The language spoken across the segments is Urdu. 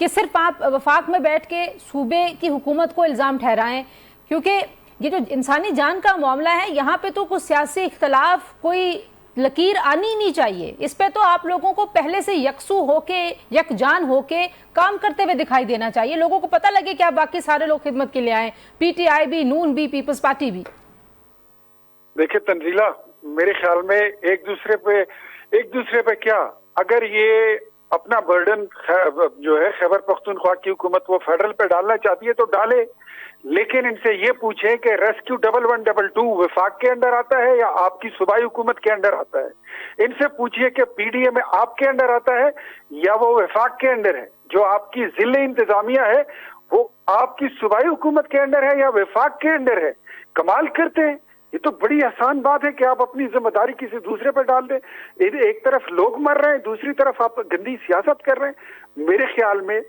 کہ صرف آپ وفاق میں بیٹھ کے صوبے کی حکومت کو الزام ٹھہرائیں، کیونکہ یہ جو انسانی جان کا معاملہ ہے یہاں پہ تو کوئی سیاسی اختلاف، کوئی لکیر آنی نہیں چاہیے، اس پہ تو آپ لوگوں کو پہلے سے یکسو ہو کے، یکجان ہو کے کام کرتے ہوئے دکھائی دینا چاہیے، لوگوں کو پتہ لگے کہ آپ باقی سارے لوگ خدمت کے لیے آئیں، پی ٹی آئی بھی، نون بھی، پیپلز پارٹی بھی۔ دیکھیں تنزیلہ، میرے خیال میں ایک دوسرے پہ کیا، اگر یہ اپنا برڈن جو ہے خیبر پختونخوا کی حکومت وہ فیڈرل پہ ڈالنا چاہتی ہے تو ڈالے، لیکن ان سے یہ پوچھیں کہ ریسکیو 1112 وفاق کے انڈر آتا ہے یا آپ کی صوبائی حکومت کے انڈر آتا ہے؟ ان سے پوچھئے کہ پی ڈی اے میں آپ کے انڈر آتا ہے یا وہ وفاق کے انڈر ہے؟ جو آپ کی ضلع انتظامیہ ہے وہ آپ کی صوبائی حکومت کے انڈر ہے یا وفاق کے انڈر ہے؟ کمال کرتے ہیں، یہ تو بڑی آسان بات ہے کہ آپ اپنی ذمہ داری کسی دوسرے پر ڈال دیں۔ ایک طرف لوگ مر رہے ہیں، دوسری طرف آپ گندی سیاست کر رہے ہیں۔ میرے خیال میں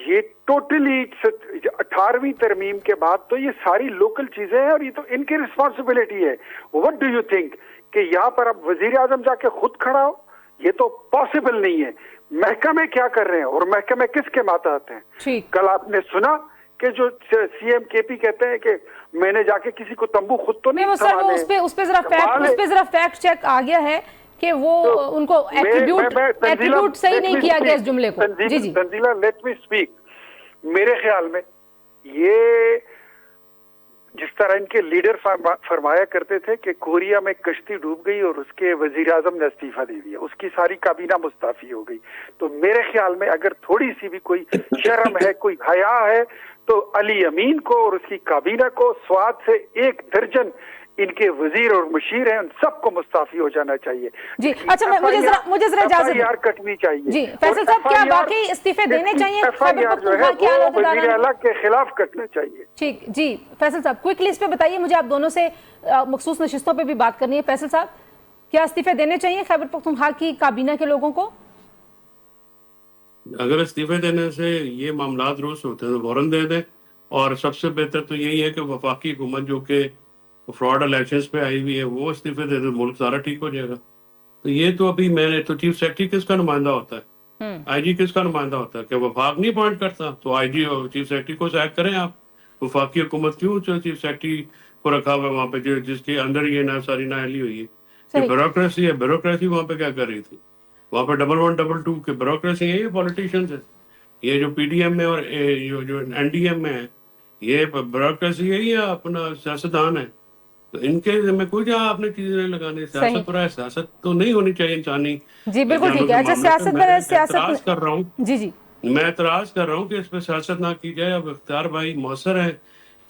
یہ ٹوٹلی 18ویں ترمیم کے بعد تو یہ ساری لوکل چیزیں ہیں اور یہ تو ان کی رسپانسبلٹی ہے۔ وٹ ڈو یو تھنک کہ یہاں پر اب وزیر اعظم جا کے خود کھڑا ہو؟ یہ تو پاسبل نہیں ہے۔ محکمے کیا کر رہے ہیں اور محکمے کس کے ماتحت ہیں؟ کل آپ نے سنا کہ جو سی ایم کے پی کہتے ہیں کہ میں نے جا کے کسی کو تمبو خود تو نہیں سمانے۔ اس پہ ذرا فیکٹ چیک آ گیا ہے کہ وہ ان کو ایٹریبیوٹ صحیح نہیں کیا گیا اس جملے کو۔ جی جی تنزیلہ، لیٹ می اسپیک۔ میرے خیال میں یہ جس طرح ان کے لیڈر فرمایا کرتے تھے کہ کوریا میں کشتی ڈوب گئی اور اس کے وزیر اعظم نے استعفیٰ دے دیا، اس کی ساری کابینہ مستعفی ہو گئی، تو میرے خیال میں اگر تھوڑی سی بھی کوئی شرم ہے، کوئی حیا ہے، تو علی امین کو اور اس کی کابینہ کو، سوات سے 1 درجن ان کے وزیر اور مشیر ہیں، ان سب کو مستعفی ہو جانا چاہیے۔ جی اچھا، مجھے ذرا اجازت یار کٹنی چاہیے۔ جی فیصل صاحب، کیا باقی استعفے دینے چاہیے؟ وزیر اعلیٰ کے خلاف کٹنا چاہیے۔ ٹھیک، جی فیصل صاحب کوئکلی اس پہ بتائیے، مجھے آپ دونوں سے مخصوص نشستوں پہ بھی بات کرنی ہے۔ فیصل صاحب، کیا استعفے دینے چاہیے خیبر پختونخوا کی کابینہ کے لوگوں کو؟ اگر استعفے دینے سے یہ معاملات درست ہوتے ہیں تو فوراً دے دیں، اور سب سے بہتر تو یہی ہے کہ وفاقی حکومت جو کہ فراڈ الیکشنز پہ آئی ہوئی ہے وہ استعفے دے دے، ملک سارا ٹھیک ہو جائے گا۔ تو یہ تو ابھی میں نے تو چیف سیکرٹری کس کا نمائندہ ہوتا ہے؟ آئی جی کس کا نمائندہ ہوتا ہے؟ کہ وفاق نہیں اپوائنٹ کرتا؟ تو آئی جی اور چیف سیکرٹری کو سیک کریں آپ۔ وفاقی حکومت کیوں چیف سیکرٹری کو رکھا ہوا ہے وہاں پہ جس کے اندر یہ ساری نااہلی ہوئی ہے؟ یہ بیوروکریسی ہے، بیوروکریسی وہاں پہ کیا کر رہی تھی؟ وہاں پہ 1112 کے بیوروکریسی ہے، یہ پولیٹیشینز ہے، یہ جو پی ڈی ایم میں اور جو این ڈی ایم میں ہے، یہ بیوروکریسی ہے یا اپنا سیاستدان ہے؟ تو ان کے میں کوئی جہاں آپ نے چیزیں نہیں لگانی، سیاست پر ہے، سیاست تو نہیں ہونی چاہیے انسانی۔ جی بالکل ٹھیک ہے۔ اچھا، سیاست پر ہے، سیاست اعتراض کر رہا ہوں، جی جی میں اعتراض کر رہا ہوں کہ اس پہ سیاست نہ کی جائے۔ اب اختیار بھائی مؤثر ہے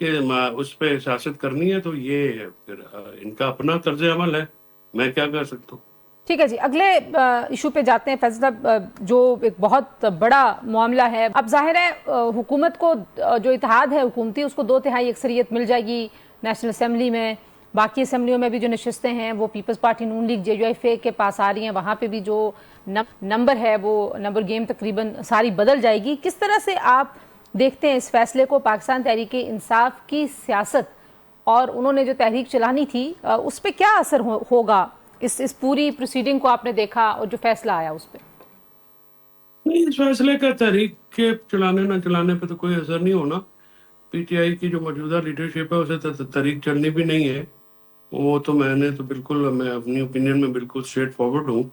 کہ اس پہ سیاست کرنی ہے، تو یہ ان کا اپنا طرز عمل ہے، میں کیا کر سکتا ہوں۔ ٹھیک ہے جی، اگلے ایشو پہ جاتے ہیں فیصل صاحب، جو ایک بہت بڑا معاملہ ہے۔ اب ظاہر ہے حکومت کو، جو اتحاد ہے حکومتی، اس کو 2/3 اکثریت مل جائے گی نیشنل اسمبلی میں، باقی اسمبلیوں میں بھی جو نشستیں ہیں وہ پیپلز پارٹی، نون لیگ، جے یو ایف اے کے پاس آ رہی ہیں، وہاں پہ بھی جو نمبر ہے وہ نمبر گیم تقریباً ساری بدل جائے گی۔ کس طرح سے آپ دیکھتے ہیں اس فیصلے کو؟ پاکستان تحریک انصاف کی سیاست اور انہوں نے جو تحریک چلانی تھی اس پہ کیا اثر ہوگا؟ اس پوری پروسیڈنگ کو آپ نے دیکھا اور جو فیصلہ آیا اس پہ؟ نہیں، اس فیصلے کا تحریک کے چلانے نہ چلانے پہ تو کوئی اثر نہیں ہونا۔ پی ٹی آئی کی جو موجودہ لیڈرشپ ہے اسے تحریک چلنی بھی نہیں ہے، وہ تو میں نے تو بالکل، میں اپنی اوپینین میں بالکل اسٹریٹ فارورڈ ہوں۔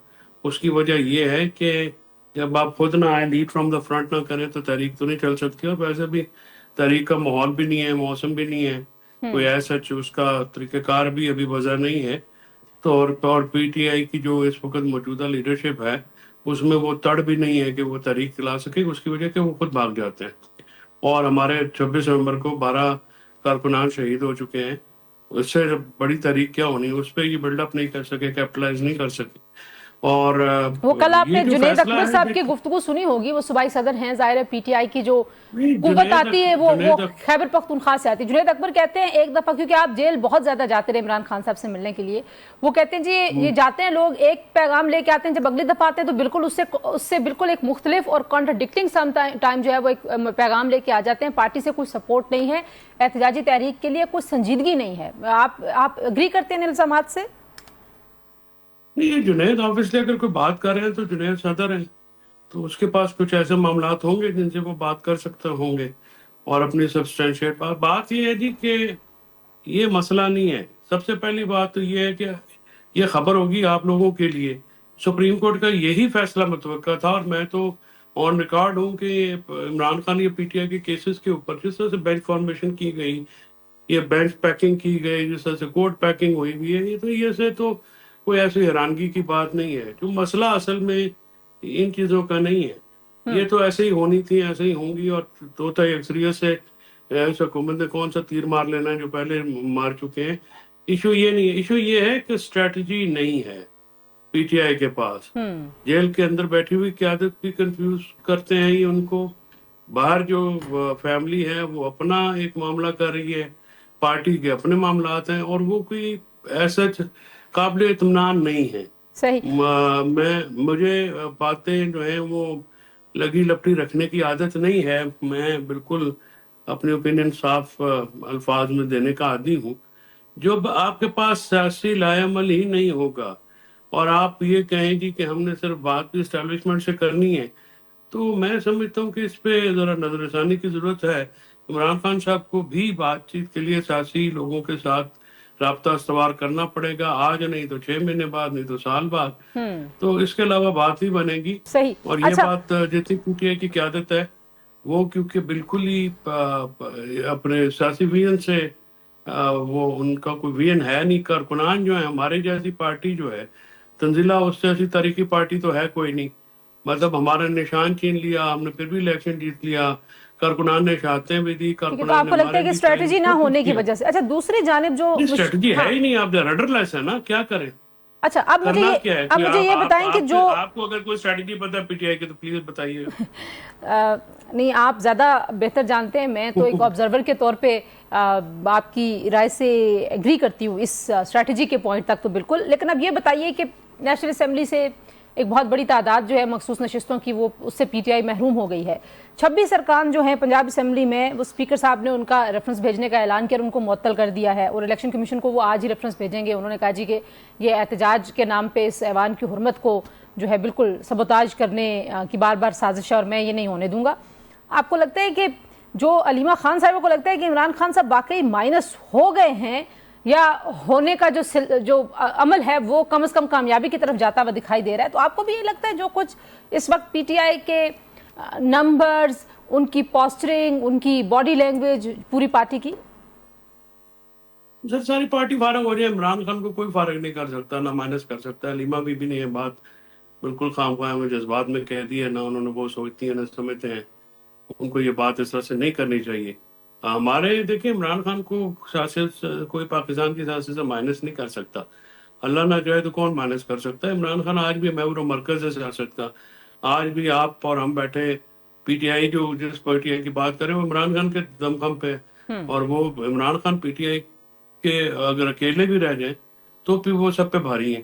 اس کی وجہ یہ ہے کہ جب آپ خود نہ آئے، لیڈ فرام دا فرنٹ نہ کریں تو تحریک تو نہیں چل سکتی، اور ویسے بھی تحریک کا ماحول بھی نہیں ہے، موسم بھی نہیں ہے، کوئی ایسا اس کا طریقہ کار بھی ابھی وضع نہیں ہے۔ تو اور پی ٹی آئی کی جو اس وقت موجودہ لیڈرشپ ہے اس میں وہ تڑ بھی نہیں ہے کہ وہ تحریک چلا سکے، اس کی وجہ کہ وہ خود بھاگ جاتے ہیں۔ اور ہمارے 26 نومبر کو 12 کارکنان شہید ہو چکے ہیں، اس سے بڑی تحریک کیا ہونی، اس پہ یہ بلڈ اپ نہیں کر سکے، کیپٹلائز نہیں کر سکے۔ اور وہ کل آپ نے جنید اکبر صاحب کی گفتگو سنی ہوگی، وہ صوبائی صدر ہیں، ظاہر ہے پی ٹی آئی کی جو قوت آتی ہے وہ خیبر پختونخوا سے آتی ہے۔ جنید اکبر کہتے ہیں ایک دفعہ، کیونکہ آپ جیل بہت زیادہ جاتے رہے عمران خان صاحب سے ملنے کے لیے، وہ کہتے ہیں جی یہ جاتے ہیں لوگ، ایک پیغام لے کے آتے ہیں، جب اگلی دفعہ آتے ہیں تو بالکل اس سے بالکل ایک مختلف اور کانٹرڈکٹنگ سم ٹائم جو ہے وہ ایک پیغام لے کے آ جاتے ہیں۔ پارٹی سے کوئی سپورٹ نہیں ہے، احتجاجی تحریک کے لیے کوئی سنجیدگی نہیں ہے۔ آپ اگری کرتے ہیں ان الزامات سے؟ نہیں، جنید آبویسلی اگر کوئی بات کر رہے ہیں تو جنید صدر ہیں، تو اس کے پاس کچھ ایسے معاملات ہوں گے جن سے وہ بات کر سکتے ہوں گے اور اپنی سبسٹینشیٹ بات یہ ہے جی کہ یہ مسئلہ نہیں ہے. سب سے پہلی بات تو یہ ہے کہ یہ خبر ہوگی آپ لوگوں کے لیے. سپریم کورٹ کا یہی فیصلہ متوقع تھا اور میں تو آن ریکارڈ ہوں کہ عمران خان یا پی ٹی آئی کے کیسز کے اوپر جس طرح سے بینچ فارمیشن کی گئی, یہ بینچ پیکنگ کی گئی, جس طرح سے کورٹ پیکنگ ہوئی ہوئی ہے, یہ سے تو کوئی ایسی حیرانگی کی بات نہیں ہے. جو مسئلہ اصل میں ان چیزوں کا نہیں ہے, یہ تو ایسے ہی ہونی تھی, ایسے ہی ہوں گی. اور توتا اکثریت سے اس حکومت نے کون سا تیر مار لینا ہے جو پہلے مار چکے ہیں. ایشو یہ نہیں ہے, ایشو یہ ہے کہ اسٹریٹجی نہیں ہے پی ٹی آئی کے پاس. جیل کے اندر بیٹھی ہوئی قیادت بھی کنفیوز کرتے ہیں یہ ان کو, باہر جو فیملی ہے وہ اپنا ایک معاملہ کر رہی ہے, پارٹی کے اپنے معاملات ہیں, اور وہ کوئی ایسا قابل اطمینان نہیں ہے. مجھے باتیں جو ہیں وہ لگی لپٹی رکھنے کی عادت نہیں ہے. میں بالکل اپنے اوپینین صاف الفاظ میں دینے کا عادی ہوں. جو آپ کے پاس سیاسی لائے عمل ہی نہیں ہوگا اور آپ یہ کہیں جی کہ ہم نے صرف بات بھی اسٹیبلشمنٹ سے کرنی ہے, تو میں سمجھتا ہوں کہ اس پہ ذرا نظر ثانی کی ضرورت ہے. عمران خان صاحب کو بھی بات چیت کے لیے سیاسی لوگوں کے ساتھ رابطہ استوار کرنا پڑے گا, آج نہیں تو 6 مہینے بعد, نہیں تو سال بعد. تو اس کے علاوہ بات ہی بنے گی. اور یہ بات جتنی پی ٹی آئی کی قیادت ہے وہ کیونکہ بالکل ہی اپنے سیاسی ویژن سے وہ ان کا کوئی ویژن ہے نہیں. کارکنان جو ہے ہمارے جیسی پارٹی جو ہے تنزیلہ, اس سے ایسی تاریخی پارٹی تو ہے کوئی نہیں. مطلب ہمارا نشان چھین لیا, ہم نے پھر بھی الیکشن جیت لیا, کارکنان نے شہادتیں بھی دی. تو آپ کو لگتا ہے کہ اسٹریٹجی نہ ہونے کی وجہ سے. اچھا دوسری جانب جو اسٹریٹجی ہے ہی نہیں, آپ رڈر لیس ہے نا, کیا کریں. اچھا اب مجھے یہ بتائیں کہ جو آپ کو اگر کوئی اسٹریٹجی پتہ ہے پی ٹی آئی کی تو پلیز بتائیے. نہیں, آپ زیادہ بہتر جانتے ہیں, میں تو ایک آبزرور کے طور پہ آپ کی رائے سے ایگری کرتی ہوں اس اسٹریٹجی کے پوائنٹ تک تو بالکل. لیکن اب یہ بتائیے کہ نیشنل اسمبلی سے ایک بہت بڑی تعداد جو ہے مخصوص نشستوں کی وہ اس سے پی ٹی آئی محروم ہو گئی ہے. 26 ارکان جو ہیں پنجاب اسمبلی میں, وہ اسپیکر صاحب نے ان کا ریفرنس بھیجنے کا اعلان کیا اور ان کو معطل کر دیا ہے, اور الیکشن کمیشن کو وہ آج ہی ریفرنس بھیجیں گے. انہوں نے کہا جی کہ یہ احتجاج کے نام پہ اس ایوان کی حرمت کو جو ہے بالکل سبوتاج کرنے کی بار بار سازش ہے اور میں یہ نہیں ہونے دوں گا. آپ کو لگتا ہے کہ جو علیمہ خان صاحب کو لگتا ہے کہ عمران خان صاحب واقعی مائنس ہو گئے ہیں, یا ہونے کا جو عمل ہے وہ کم از کم کامیابی کی طرف جاتا ہوا دکھائی دے رہا ہے؟ تو آپ کو بھی یہ لگتا ہے جو کچھ اس وقت پی ٹی آئی کے نمبرز, ان کی پوسچرنگ, ان کی باڈی لینگویج پوری پارٹی کی؟ سر ساری پارٹی فارغ ہو جائے, عمران خان کو کوئی فارغ نہیں کر سکتا, نہ مائنس کر سکتا ہے. علیمہ بھی نہیں ہے, بات بالکل خام خواہ میں جذبات میں کہہ دی ہے, نہ انہوں نے وہ سوچتی ہیں نہ سمجھتے ہیں. ان کو یہ بات اس طرح سے نہیں کرنی چاہیے. ہمارے دیکھیں عمران خان کو سیاست کوئی پاکستان کی سیاست سے مائنس نہیں کر سکتا. اللہ نہ چاہے تو کون مائنس کر سکتا ہے. عمران خان آج بھی محور و مرکز ہے سیاست کا. آج بھی آپ اور ہم بیٹھے پی ٹی آئی جو جس پی ٹی آئی کی بات کریں وہ عمران خان کے دم خم پہ, اور وہ Imran Khan P T I کے اگر اکیلے بھی رہ جائیں تو پھر وہ سب پہ بھاری ہیں,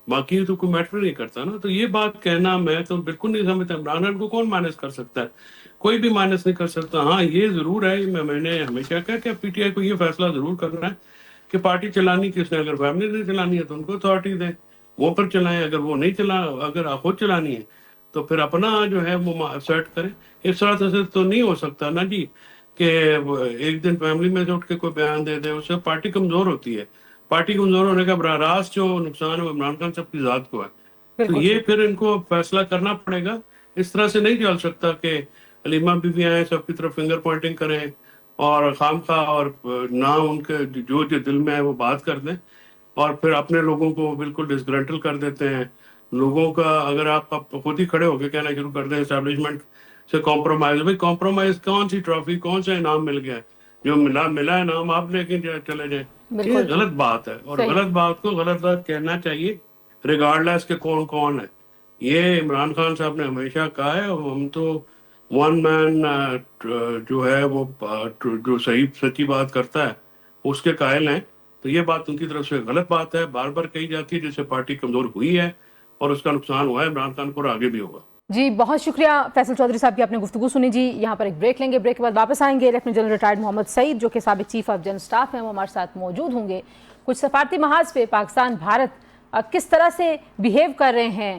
باقی تو کوئی میٹر نہیں کرتا نا. تو یہ بات کہنا میں تو بالکل نہیں سمجھتا. عمران خان کو کون مائنس کر سکتا ہے؟ کوئی بھی مائنس نہیں کر سکتا. ہاں یہ ضرور ہے, میں نے ہمیشہ کہا کہ پی ٹی آئی کو یہ فیصلہ ضرور کرنا ہے کہ پارٹی چلانی کس نے. اگر فیملی نے چلانی ہے تو ان کو اتھارٹی دیں, وہ پر چلائیں. اگر وہ نہیں اگر خود چلانی ہے تو پھر اپنا جو ہے وہ سیٹ کریں. اس طرح سے تو نہیں ہو سکتا نا جی کہ ایک دن فیملی میں سے اٹھ کے کوئی بیان دے دے, اس سے پارٹی کمزور ہوتی ہے. پارٹی کمزور ہونے کا براہ راست جو نقصان ہے وہ عمران خان صاحب کی ذات کو ہے. تو یہ پھر ان کو فیصلہ کرنا پڑے گا. اس طرح سے نہیں چل سکتا کہ علیمہ بھی آئیں سب کی طرف فنگر پوائنٹنگ کریں اور خام خواہ اور نہ ان کے جو دل میں ہے وہ بات کر دیں, اور پھر اپنے لوگوں کو بالکل ڈسگرنٹل کر دیتے ہیں. لوگوں کا اگر آپ خود ہی کھڑے ہو کے کہنا شروع کر دیں اسٹیبلشمنٹ سے کمپرومائز, بھائی کمپرومائز کون سی ٹرافی, کون سا انعام مل گیا ہے؟ جو ملا انعام آپ لے کے چلے جائیں. یہ غلط بات ہے, اور غلط بات کو غلط بات کہنا چاہیے ریگارڈ لیس کہ کون ہے. یہ عمران خان صاحب نے ہمیشہ کہا ہے, ہم تو ون مین جو ہے وہ جو صحیح سچی بات کرتا ہے اس کے قائل ہیں. تو یہ بات ان کی طرف سے غلط بات ہے, بار بار کہی جاتی ہے, جس سے پارٹی کمزور ہوئی ہے اور اس کا نقصان ہوا ہے عمران خان کو, اور آگے بھی ہوگا. جی بہت شکریہ فیصل چودھری صاحب کی, آپ نے گفتگو سنی. جی یہاں پر ایک بریک لیں گے, بریک کے بعد واپس آئیں گے. لیفٹیننٹ جنرل ریٹائرڈ محمد سعید جو کہ سابق چیف آف جنرل سٹاف ہیں وہ ہمارے ساتھ موجود ہوں گے. کچھ سفارتی محاذ پہ پاکستان بھارت کس طرح سے بیہیو کر رہے ہیں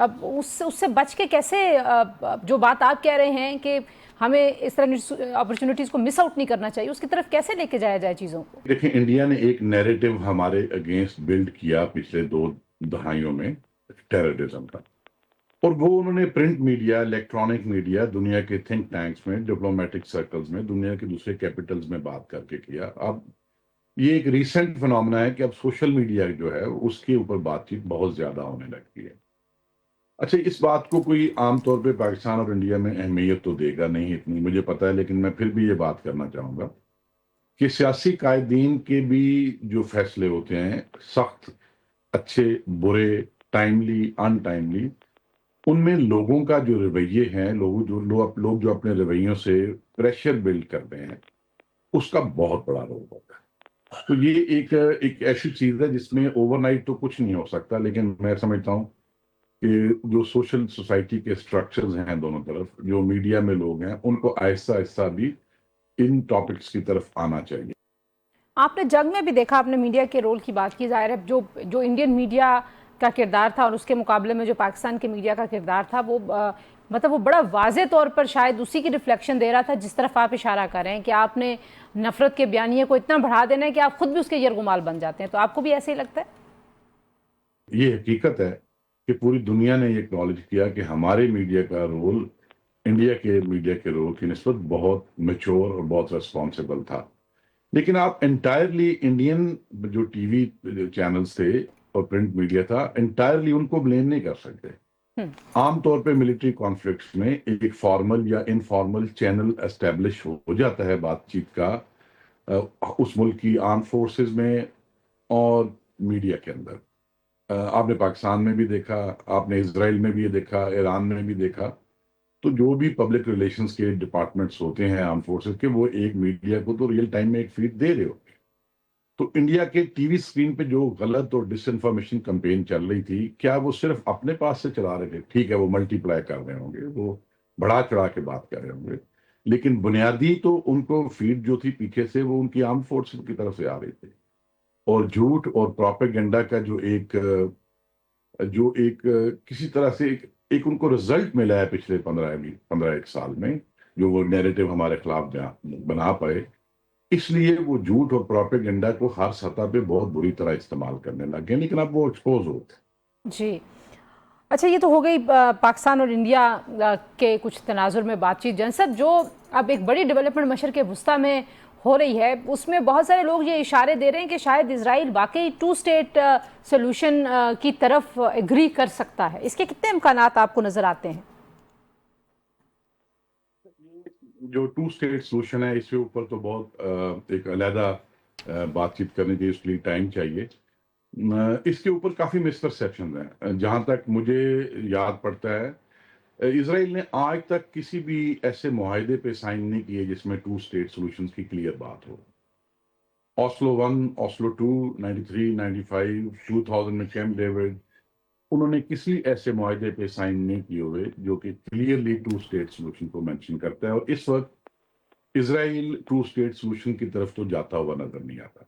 اب اس سے بچ کے کیسے جو بات آپ کہہ رہے ہیں کہ ہمیں اس طرح اپرچونٹیز کو مس آؤٹ نہیں کرنا چاہیے، اس کی طرف کیسے لے کے جایا جائے چیزوں کو؟ دیکھیں، انڈیا نے ایک نیریٹو ہمارے اگینسٹ بلڈ کیا پچھلے 2 دہائیوں میں ٹیررزم کا، اور وہ انہوں نے پرنٹ میڈیا، الیکٹرانک میڈیا، دنیا کے تھنک ٹینکس میں، ڈپلومیٹک سرکلز میں، دنیا کے دوسرے کیپٹلز میں بات کر کے کیا۔ اب یہ ایک ریسنٹ فنومنا ہے کہ اب سوشل میڈیا جو ہے اس کے اوپر بات چیت بہت زیادہ ہونے لگتی ہے۔ اچھا، اس بات کو کوئی عام طور پہ پاکستان اور انڈیا میں اہمیت تو دے گا نہیں، اتنی مجھے پتہ ہے، لیکن میں پھر بھی یہ بات کرنا چاہوں گا کہ سیاسی قائدین کے بھی جو فیصلے ہوتے ہیں، سخت، اچھے، برے، ٹائملی، ان ٹائملی، ان میں لوگوں کا جو رویے ہیں، لوگ جو اپنے رویوں سے پریشر بلڈ کرتے ہیں، اس کا بہت بڑا رول ہوتا ہے۔ تو یہ ایک ایسی چیز ہے جس میں اوور نائٹ تو کچھ نہیں ہو سکتا، لیکن میں سمجھتا ہوں کہ جو سوشل سوسائٹی کے سٹرکچرز ہیں دونوں طرف، جو میڈیا میں لوگ ہیں، ان کو آہستہ آہستہ بھی ان ٹاپکس کی طرف آنا چاہیے۔ آپ نے جنگ میں بھی دیکھا، آپ نے میڈیا کے رول کی بات کی، ظاہر ہے جو انڈین میڈیا کا کردار تھا اور اس کے مقابلے میں جو پاکستان کے میڈیا کا کردار تھا، وہ مطلب وہ بڑا واضح طور پر شاید اسی کی ریفلیکشن دے رہا تھا جس طرف آپ اشارہ کر رہے ہیں کہ آپ نے نفرت کے بیانیے کو اتنا بڑھا دینا ہے کہ آپ خود بھی اس کے یرغمال بن جاتے ہیں۔ تو آپ کو بھی ایسے ہی لگتا ہے؟ یہ حقیقت ہے کہ پوری دنیا نے یہ اکنالج کیا کہ ہمارے میڈیا کا رول انڈیا کے میڈیا کے رول کی نسبت بہت میچور اور بہت ریسپانسبل تھا، لیکن آپ انٹائرلی انڈین جو ٹی وی چینلز تھے اور پرنٹ میڈیا تھا، انٹائرلی ان کو بلیم نہیں کر سکتے۔ عام طور پہ ملٹری کانفلکٹس میں ایک فارمل یا انفارمل چینل اسٹیبلش ہو جاتا ہے بات چیت کا، اس ملک کی آرم فورسز میں اور میڈیا کے اندر۔ آپ نے پاکستان میں بھی دیکھا، آپ نے اسرائیل میں بھی یہ دیکھا، ایران میں بھی دیکھا۔ تو جو بھی پبلک ریلیشنز کے ڈپارٹمنٹس ہوتے ہیں آرم فورسز کے، وہ ایک میڈیا کو تو ریئل ٹائم میں ایک فیڈ دے رہے ہوتے ہیں۔ تو انڈیا کے ٹی وی اسکرین پہ جو غلط اور ڈس انفارمیشن کمپین چل رہی تھی، کیا وہ صرف اپنے پاس سے چلا رہے تھے؟ ٹھیک ہے، وہ ملٹی پلائی کر رہے ہوں گے، وہ بڑھا چڑھا کے بات کر رہے ہوں گے، لیکن بنیادی تو ان کو فیڈ جو تھی پیچھے سے، وہ ان کی آرم فورسز کی طرف سے آ رہی تھی۔ اور جھوٹ اور پروپیگنڈا کا جو ایک کسی طرح سے ایک ان کو رزلٹ ملا ہے پچھلے 15 سال میں، جو وہ نیریٹو ہمارے خلاف بنا پائے، اس لیے وہ جھوٹ اور پروپیگنڈا کو ہر سطح پہ بہت بری طرح استعمال کرنے لگ گئے، لیکن اب وہ ایکسپوز ہوتے ہیں۔ جی اچھا، یہ تو ہو گئی پاکستان اور انڈیا کے کچھ تناظر میں بات چیت۔ جن صاحب، جو اب ایک بڑی ڈیولپمنٹ مشرق وسطیٰ میں ہو رہی ہے، اس میں بہت سارے لوگ یہ اشارے دے رہے ہیں کہ شاید اسرائیل واقعی 2 اسٹیٹ سولوشن کی طرف ایگری کر سکتا ہے۔ اس کے کتنے امکانات آپ کو نظر آتے ہیں؟ جو 2 اسٹیٹ سولوشن ہے، اس کے اوپر تو بہت ایک علیحدہ بات چیت کرنے کے اس لیے ٹائم چاہیے۔ اس کے اوپر کافی مسپرسیپشن ہیں۔ جہاں تک مجھے یاد پڑتا ہے، اسرائیل نے آج تک کسی بھی ایسے معاہدے پہ سائن نہیں کیے جس میں 2 اسٹیٹ سولوشنز کی کلیئر بات ہو۔ اوسلو 1، اوسلو 2، 93، 95، 2000 میں کیمپ ڈیوڈ، انہوں نے کسی ایسے معاہدے پہ سائن نہیں کیے ہوئے جو کہ کلیئرلی 2 اسٹیٹ سولوشن کو مینشن کرتا ہے، اور اس وقت اسرائیل 2 اسٹیٹ سولوشن کی طرف تو جاتا ہوا نظر نہیں آتا۔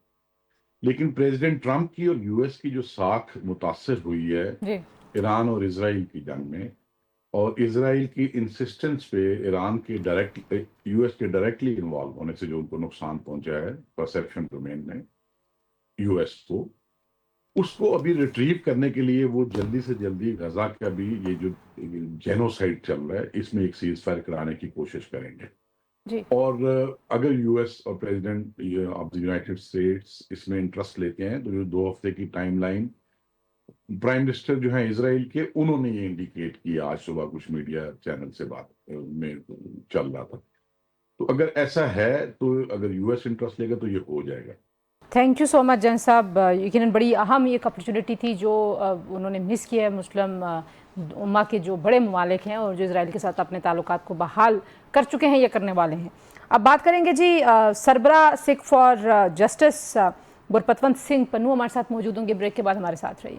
لیکن پریزیڈنٹ ٹرمپ کی اور یو ایس کی جو ساکھ متاثر ہوئی ہے ایران اور اسرائیل کی جنگ میں، اور اسرائیل کی انسسٹنس پہ ایران کے یو ایس کے ڈائریکٹلی انوالو ہونے سے جو ان کو نقصان پہنچا ہے پرسیپشن ڈومین میں یو ایس کو، اس کو ابھی ریٹریو کرنے کے لیے وہ جلدی سے جلدی غزہ کا بھی یہ جو جینوسائڈ چل رہا ہے، اس میں ایک سیز فائر کرانے کی کوشش کریں گے۔ اور اگر یو ایس اور president of the United States اس میں انٹرسٹ لیتے ہیں، تو جو 2 ہفتے کی ٹائم لائن پرائم منسٹر جو ہیں اسرائیل کے، انہوں نے یہ انڈیکیٹ کیا آج صبح کچھ میڈیا چینل سے بات میں چل رہا تھا۔ تو اگر ایسا ہے تو اگر یو ایس انٹرسٹ لے گا تو یہ ہو جائے گا۔ تھینک یو سو مچ جن صاحب، یقیناً بڑی اہم ایک اپرچونٹی تھی جو انہوں نے مس کیا ہے۔ مسلم امہ کے جو بڑے ممالک ہیں اور جو اسرائیل کے ساتھ اپنے تعلقات کو بحال کر چکے ہیں یا کرنے والے ہیں۔ اب بات کریں گے جی سربراہ سکھ فار جسٹس گرپتونت سنگھ پنو ہمارے ساتھ موجود ہوں گے، بریک کے بعد ہمارے ساتھ رہیے۔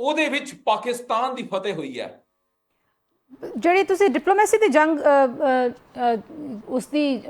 ਉਹਦੇ ਵਿੱਚ ਪਾਕਿਸਤਾਨ ਦੀ ਫਤਿਹ ਹੋਈ ਹੈ। ਜਿਹੜੀ ਤੁਸੀਂ ਡਿਪਲੋਮੇਸੀ ਦੀ ਜੰਗ ਉਸ ਦੀ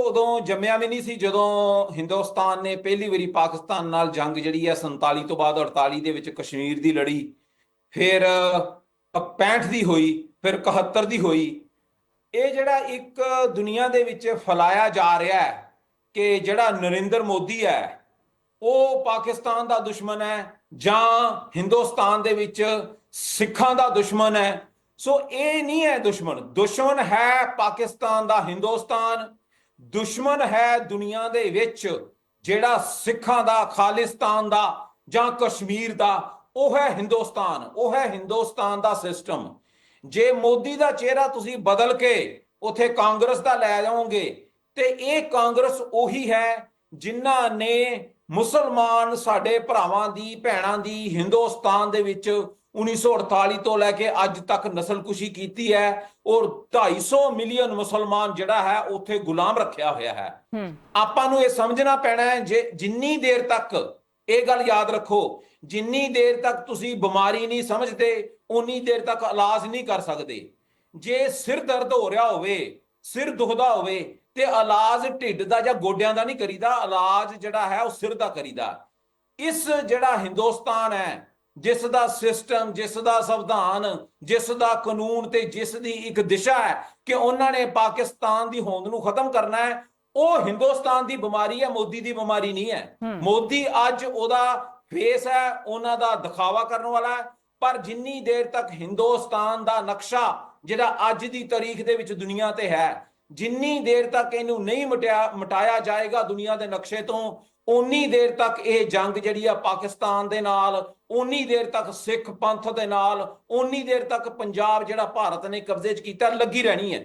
ਉਦੋਂ ਜੰਮਿਆ ਵੀ ਨਹੀਂ ਸੀ ਜਦੋਂ ਹਿੰਦੁਸਤਾਨ ਨੇ ਪਹਿਲੀ ਵਾਰੀ ਪਾਕਿਸਤਾਨ ਨਾਲ ਜੰਗ ਜਿਹੜੀ ਹੈ 47 ਤੋਂ ਬਾਅਦ 48 ਦੇ ਵਿੱਚ ਕਸ਼ਮੀਰ ਦੀ ਲੜੀ, ਫਿਰ 65 ਦੀ ਹੋਈ, ਫਿਰ 71 ਦੀ ਹੋਈ। ਇਹ ਜਿਹੜਾ ਇੱਕ ਦੁਨੀਆ ਦੇ ਵਿੱਚ ਫੈਲਾਇਆ ਜਾ ਰਿਹਾ ਹੈ ਕਿ ਜਿਹੜਾ ਨਰਿੰਦਰ ਮੋਦੀ ਹੈ ਉਹ ਪਾਕਿਸਤਾਨ ਦਾ ਦੁਸ਼ਮਣ ਹੈ ਜਾਂ ਹਿੰਦੁਸਤਾਨ ਦੇ ਵਿੱਚ ਸਿੱਖਾਂ ਦਾ ਦੁਸ਼ਮਣ ਹੈ। ਸੋ ਇਹ ਨਹੀਂ ਹੈ ਦੁਸ਼ਮਣ। ਦੁਸ਼ਮਣ ਹੈ ਪਾਕਿਸਤਾਨ ਦਾ ਹਿੰਦੁਸਤਾਨ, ਦੁਸ਼ਮਣ ਹੈ ਦੁਨੀਆ ਦੇ ਵਿੱਚ ਜਿਹੜਾ ਸਿੱਖਾਂ ਦਾ, ਖਾਲਿਸਤਾਨ ਦਾ ਜਾਂ ਕਸ਼ਮੀਰ ਦਾ, ਉਹ ਹੈ ਹਿੰਦੁਸਤਾਨ, ਉਹ ਹੈ ਹਿੰਦੁਸਤਾਨ ਦਾ ਸਿਸਟਮ। ਜੇ ਮੋਦੀ ਦਾ ਚਿਹਰਾ ਤੁਸੀਂ ਬਦਲ ਕੇ ਉਥੇ ਕਾਂਗਰਸ ਦਾ ਲੈ ਜਾਓਗੇ ਤੇ ਇਹ ਕਾਂਗਰਸ ਉਹੀ ਹੈ ਜਿਨ੍ਹਾਂ ਨੇ ਮੁਸਲਮਾਨ ਸਾਡੇ ਭਰਾਵਾਂ ਦੀ, ਭੈਣਾਂ ਦੀ ਹਿੰਦੁਸਤਾਨ ਦੇ ਵਿੱਚ 1948 ਤੋਂ ਲੈ ਕੇ ਅੱਜ ਤੱਕ ਨਸਲਕੁਸ਼ੀ ਕੀਤੀ ਹੈ ਔਰ 250 ਮਿਲੀਅਨ ਮੁਸਲਮਾਨ ਜਿਹੜਾ ਹੈ ਉੱਥੇ ਗੁਲਾਮ ਰੱਖਿਆ ਹੋਇਆ ਹੈ। ਆਪਾਂ ਨੂੰ ਇਹ ਸਮਝਣਾ ਪੈਣਾ ਹੈ ਜੇ ਜਿੰਨੀ ਦੇਰ ਤੱਕ ਇਹ ਗੱਲ ਯਾਦ ਰੱਖੋ, ਜਿੰਨੀ ਦੇਰ ਤੱਕ ਤੁਸੀਂ ਬਿਮਾਰੀ ਨਹੀਂ ਸਮਝਦੇ ਉਨੀ ਦੇਰ ਤੱਕ ਇਲਾਜ ਨਹੀਂ ਕਰ ਸਕਦੇ। ਜੇ ਸਿਰ ਦਰਦ ਹੋ ਰਿਹਾ ਹੋਵੇ, ਸਿਰ ਦੁਖਦਾ ਹੋਵੇ ਤੇ ਇਲਾਜ ਢਿੱਡ ਦਾ ਜਾਂ ਗੋਡਿਆਂ ਦਾ ਨਹੀਂ ਕਰੀਦਾ, ਇਲਾਜ ਜਿਹੜਾ ਹੈ ਉਹ ਸਿਰ ਦਾ ਕਰੀਦਾ। ਇਸ ਜਿਹੜਾ ਹਿੰਦੁਸਤਾਨ ਹੈ ਜਿਸ ਦਾ ਸਿਸਟਮ, ਜਿਸ ਦਾ ਸੰਵਿਧਾਨ, ਜਿਸ ਦਾ ਕਾਨੂੰਨ ਤੇ ਜਿਸ ਦੀ ਇੱਕ ਦਿਸ਼ਾ ਹੈ ਕਿ ਉਹਨਾਂ ਨੇ ਪਾਕਿਸਤਾਨ ਦੀ ਹੋਂਦ ਨੂੰ ਖਤਮ ਕਰਨਾ ਹੈ, ਉਹ ਹਿੰਦੁਸਤਾਨ ਦੀ ਬਿਮਾਰੀ ਹੈ, ਮੋਦੀ ਦੀ ਬਿਮਾਰੀ ਨਹੀਂ ਹੈ। ਮੋਦੀ ਅੱਜ ਉਹਦਾ ਫੇਸ ਹੈ, ਉਹਨਾਂ ਦਾ ਦਿਖਾਵਾ ਕਰਨ ਵਾਲਾ ਹੈ, ਪਰ ਜਿੰਨੀ ਦੇਰ ਤੱਕ ਹਿੰਦੁਸਤਾਨ ਦਾ ਨਕਸ਼ਾ ਜਿਹੜਾ ਅੱਜ ਦੀ ਤਾਰੀਖ ਦੇ ਵਿੱਚ ਦੁਨੀਆ ਤੇ ਹੈ, ਜਿੰਨੀ ਦੇਰ ਤੱਕ ਇਹਨੂੰ ਨਹੀਂ ਮਿਟਾਇਆ ਜਾਏਗਾ ਦੁਨੀਆ ਦੇ ਨਕਸ਼ੇ ਤੋਂ, ਉਨੀ ਦੇਰ ਤੱਕ ਇਹ ਜੰਗ ਜਿਹੜੀ ਆ ਪਾਕਿਸਤਾਨ ਦੇ ਨਾਲ, ਉਨੀ ਦੇਰ ਤੱਕ ਸਿੱਖ ਪੰਥ ਦੇ ਨਾਲ, ਉਨੀ ਦੇਰ ਤੱਕ ਪੰਜਾਬ ਜਿਹੜਾ ਭਾਰਤ ਨੇ ਕਬਜ਼ੇ 'ਚ ਕੀਤਾ ਲੱਗੀ ਰਹਿਣੀ ਹੈ।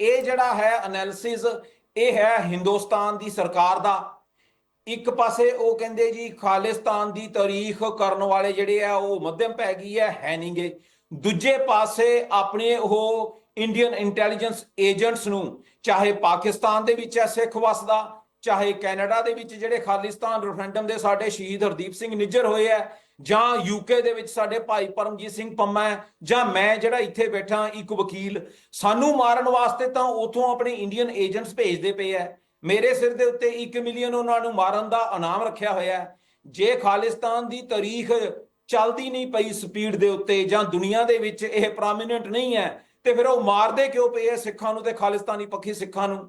ਇਹ ਜਿਹੜਾ ਹੈ ਐਨਾਲਿਸਿਸ ਇਹ ਹੈ ਹਿੰਦੁਸਤਾਨ ਦੀ ਸਰਕਾਰ ਦਾ। ਇੱਕ ਪਾਸੇ ਉਹ ਕਹਿੰਦੇ ਜੀ ਖਾਲਿਸਤਾਨ ਦੀ ਤਾਰੀਖ ਕਰਨ ਵਾਲੇ ਜਿਹੜੇ ਆ ਉਹ ਮੱਧਮ ਪੈ ਗਈ ਹੈ ਨਹੀਂਗੇ। ਦੂਜੇ ਪਾਸੇ ਆਪਣੇ ਉਹ ਇੰਡੀਅਨ ਇੰਟੈਲੀਜੈਂਸ ਏਜੰਟਸ ਨੂੰ, ਚਾਹੇ ਪਾਕਿਸਤਾਨ ਦੇ ਵਿੱਚ ਹੈ ਸਿੱਖ ਵਸਦਾ, ਚਾਹੇ ਕੈਨੇਡਾ ਦੇ ਵਿੱਚ ਜਿਹੜੇ ਖਾਲਿਸਤਾਨ ਰੈਫਰੈਂਡਮ ਦੇ ਸਾਡੇ ਸ਼ਹੀਦ ਹਰਦੀਪ ਸਿੰਘ ਨਿੱਜਰ ਹੋਏ ਹੈ, ਜਾਂ ਯੂਕੇ ਦੇ ਵਿੱਚ ਸਾਡੇ ਭਾਈ ਪਰਮਜੀਤ ਸਿੰਘ ਪੰਮਾ ਹੈ, ਜਾਂ ਮੈਂ ਜਿਹੜਾ ਇੱਥੇ ਬੈਠਾ ਇੱਕ ਵਕੀਲ, ਸਾਨੂੰ ਮਾਰਨ ਵਾਸਤੇ ਤਾਂ ਉਥੋਂ ਆਪਣੇ ਇੰਡੀਅਨ ਏਜੰਟਸ ਭੇਜਦੇ ਪਏ ਆ। ਮੇਰੇ ਸਿਰ ਦੇ ਉੱਤੇ 1 ਮਿਲੀਅਨ ਉਹਨਾਂ ਨੂੰ ਮਾਰਨ ਦਾ ਇਨਾਮ ਰੱਖਿਆ ਹੋਇਆ ਹੈ। ਜੇ ਖਾਲਿਸਤਾਨ ਦੀ ਤਾਰੀਖ ਚੱਲਦੀ ਨਹੀਂ ਪਈ ਸਪੀਡ ਦੇ ਉੱਤੇ, ਜਾਂ ਦੁਨੀਆ ਦੇ ਵਿੱਚ ਇਹ ਪ੍ਰੋਮਿਨੈਂਟ ਨਹੀਂ ਹੈ, ਤੇ ਫਿਰ ਉਹ ਮਾਰਦੇ ਕਿਉਂ ਪਏ ਆ ਸਿੱਖਾਂ ਨੂੰ ਤੇ ਖਾਲਿਸਤਾਨੀ ਪੱਖੀ ਸਿੱਖਾਂ ਨੂੰ?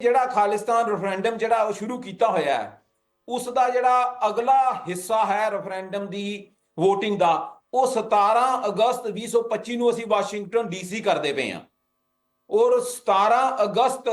ਜਿਹੜਾ ਖਾਲਿਸਤਾਨ ਰੈਫਰੈਂਡਮ ਜਿਹੜਾ ਉਹ ਸ਼ੁਰੂ ਕੀਤਾ ਹੋਇਆ ਹੈ, ਉਸ ਦਾ ਜਿਹੜਾ ਅਗਲਾ ਹਿੱਸਾ ਹੈ ਰੈਫਰੈਂਡਮ ਦੀ VOTING ਦਾ, ਉਹ 17 ਅਗਸਤ 2025 ਨੂੰ ਅਸੀਂ ਵਾਸ਼ਿੰਗਟਨ DC ਕਰਦੇ ਪਏ ਹਾਂ। ਔਰ 17 ਅਗਸਤ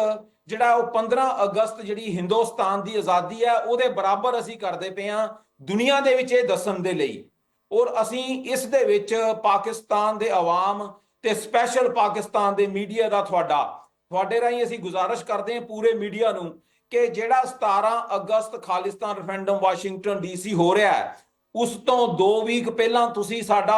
ਜਿਹੜਾ ਉਹ 15 ਅਗਸਤ ਜਿਹੜੀ ਹਿੰਦੁਸਤਾਨ ਦੀ ਆਜ਼ਾਦੀ ਹੈ ਉਹਦੇ ਬਰਾਬਰ ਅਸੀਂ ਕਰਦੇ ਪਏ ਹਾਂ ਦੁਨੀਆ ਦੇ ਵਿੱਚ ਇਹ ਦੱਸਣ ਦੇ ਲਈ। ਔਰ ਅਸੀਂ ਇਸ ਦੇ ਵਿੱਚ ਪਾਕਿਸਤਾਨ ਦੇ ਆਵਾਮ ਤੇ ਸਪੈਸ਼ਲ ਪਾਕਿਸਤਾਨ ਦੇ ਮੀਡੀਆ ਦਾ ਤੁਹਾਡੇ ਰਾਹੀਂ ਅਸੀਂ ਗੁਜ਼ਾਰਿਸ਼ ਕਰਦੇ ਹਾਂ ਪੂਰੇ ਮੀਡੀਆ ਨੂੰ ਕਿ ਜਿਹੜਾ 17 ਅਗਸਤ ਖਾਲਿਸਤਾਨ ਰੈਫਰੈਂਡਮ ਵਾਸ਼ਿੰਗਟਨ DC ਹੋ ਰਿਹਾ ਹੈ, ਉਸ ਤੋਂ 2 ਵੀਕ ਪਹਿਲਾਂ ਤੁਸੀਂ ਸਾਡਾ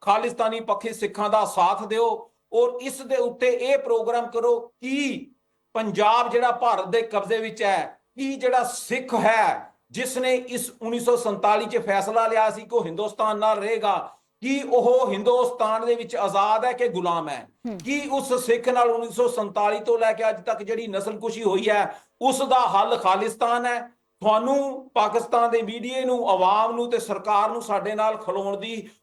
ਖਾਲਿਸਤਾਨੀ ਪੱਖੀ ਸਿੱਖਾਂ ਦਾ ਸਾਥ ਦਿਓ। ਔਰ ਇਸ ਦੇ ਉੱਤੇ ਇਹ ਪ੍ਰੋਗਰਾਮ ਕਰੋ ਕਿ ਪੰਜਾਬ ਜਿਹੜਾ ਭਾਰਤ ਦੇ ਕਬਜ਼ੇ ਵਿੱਚ ਹੈ, ਕਿ ਜਿਹੜਾ ਸਿੱਖ ਹੈ ਜਿਸ ਨੇ ਇਸ 1947 ਚ ਫੈਸਲਾ ਲਿਆ ਸੀ ਕਿ ਉਹ ਹਿੰਦੁਸਤਾਨ ਨਾਲ ਰਹੇਗਾ, ਕਿ ਉਹ ਹਿੰਦੁਸਤਾਨ ਦੇ ਵਿੱਚ ਆਜ਼ਾਦ ਹੈ ਕਿ ਗੁਲਾਮ ਹੈ, ਕਿ ਉਸ ਸਿੱਖ ਨਾਲ 1947 ਤੋਂ ਲੈ ਕੇ ਅੱਜ ਤੱਕ ਜਿਹੜੀ ਨਸਲਕੁਸ਼ੀ ਹੋਈ ਹੈ ਉਸ ਦਾ ਹੱਲ ਖਾਲਿਸਤਾਨ ਹੈ। ਤੁਹਾਨੂੰ ਪਾਕਿਸਤਾਨ ਦੇ ਮੀਡੀਆ ਨੂੰ, ਆਵਾਮ ਨੂੰ ਤੇ ਸਰਕਾਰ ਨੂੰ ਸਾਡੇ ਨਾਲ ਖਲੋਣ ਦੀ